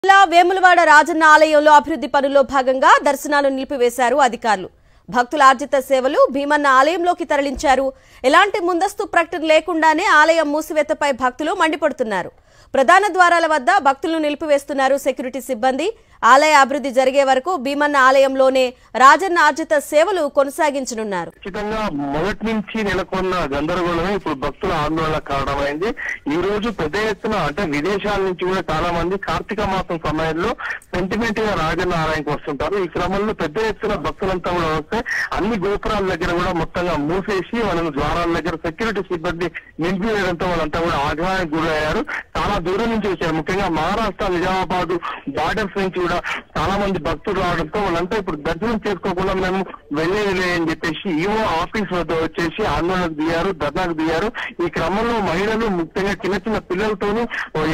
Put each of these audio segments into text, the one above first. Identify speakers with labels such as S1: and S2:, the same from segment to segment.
S1: వేములవాడ రాజన్న ఆలయంలో అభివృద్ధి పనుల్లో భాగంగా దర్శనాలు నిలిపివేశారు అధికారులు. భక్తుల ఆర్జిత సేవలు భీమన్న ఆలయంలోకి తరలించారు. ఎలాంటి ముందస్తు ప్రకటన లేకుండానే ఆలయం మూసివేతపై భక్తులు మండిపడుతున్నారు. ప్రధాన ద్వారాల వద్ద భక్తులను నిలిపివేస్తున్నారు సెక్యూరిటీ సిబ్బంది. ఆలయ అభివృద్ధి జరిగే వరకు భీమన్న ఆలయంలోనే రాజన్న ఆర్జిత సేవలు కొనసాగించనున్నారు.
S2: ఖచ్చితంగా మొదటి నుంచి నెలకొన్న గందరగోళమే ఇప్పుడు భక్తుల ఆందోళన కారణమైంది. ఈ రోజు పెద్ద ఎత్తున అంటే విదేశాల నుంచి కూడా చాలా మంది కార్తీక మాసం సమయంలో సెంటిమెంట్ గా రాజన్న ఆలయానికి వస్తుంటారు. ఈ క్రమంలో పెద్ద ఎత్తున భక్తులంతా కూడా వస్తే అన్ని గోపురాల దగ్గర కూడా మొత్తంగా మూసేసి వాళ్ళని ద్వారాల దగ్గర సెక్యూరిటీ సిబ్బంది నిలిపివేయడంతో వాళ్ళంతా కూడా ఆగ్రహానికి గురయ్యారు. చాలా దూరం నుంచి వచ్చారు. ముఖ్యంగా మహారాష్ట్ర నిజామాబాద్ బార్డర్స్ నుంచి కూడా చాలా మంది భక్తులు రావడంతో వాళ్ళంతా ఇప్పుడు దర్శనం చేసుకోకుండా మేము వెళ్ళేది అని చెప్పేసి ఈవో ఆఫీస్ వద్ద వచ్చేసి ఆందోళనకు దిగారు, ధర్నాకు దిగారు. ఈ క్రమంలో మహిళలు ముఖ్యంగా చిన్న చిన్న పిల్లలతోనూ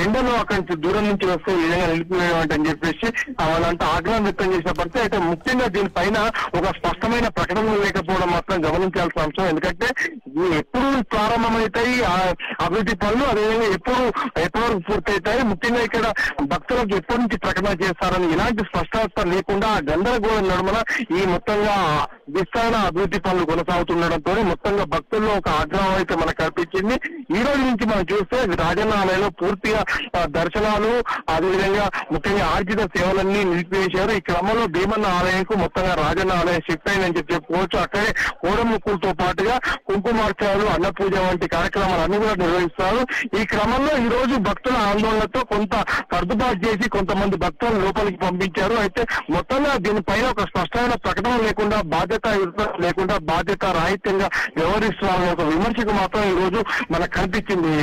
S2: ఎండలో అక్కడి నుంచి దూరం నుంచి వస్తే ఈ విధంగా నిలిపివేయడం అని చెప్పేసి వాళ్ళంతా ఆగ్రహం వ్యక్తం చేసిన పరిస్థితి. అయితే ముఖ్యంగా దీనిపైన ఒక స్పష్టమైన ప్రకటన లేకపోవడం మాత్రం గమనించాల్సిన అంశం. ఎందుకంటే ఎప్పుడు ప్రారంభమవుతాయి అభివృద్ధి పనులు, అదేవిధంగా ఎప్పటి వరకు పూర్తవుతాయి, ముఖ్యంగా ఇక్కడ భక్తులకు ఎప్పటి నుంచి ప్రకటన చేస్తారని ఇలాంటి స్పష్టత లేకుండా గందరగోళం నడుమన ఈ మొత్తంగా విస్తరణ అభివృద్ధి పనులు కొనసాగుతుండడంతో మొత్తంగా భక్తుల్లో ఒక ఆగ్రహం అయితే మనకు కనిపించింది. ఈ రోజు నుంచి మనం చూస్తే రాజన్న ఆలయంలో పూర్తిగా దర్శనాలు, అదేవిధంగా ముఖ్యంగా ఆర్జిత సేవలన్నీ నిలిపివేశారు. ఈ క్రమంలో భీమన్న ఆలయంకు మొత్తంగా రాజన్న ఆలయం షిఫ్ట్ అయిందని చెప్పుకోవచ్చు. అక్కడే కోడముక్కులతో పాటుగా కుంకుమార్చనలు, అన్నపూజ వంటి కార్యక్రమాలు అన్ని కూడా నిర్వహిస్తారు. ఈ క్రమంలో ఈ రోజు భక్తుల ఆందోళనతో కొంత సర్దుబాటు చేసి కొంతమంది భక్తులను లోపలికి పంపించారు. అయితే మొత్తంగా దీనిపైన ఒక స్పష్టమైన ప్రకటన లేకుండా, బాధ్యత రాహిత్యంగా వ్యవహరిస్తున్నారని ఒక విమర్శకు మాత్రం ఈ రోజు మనకు కనిపించింది.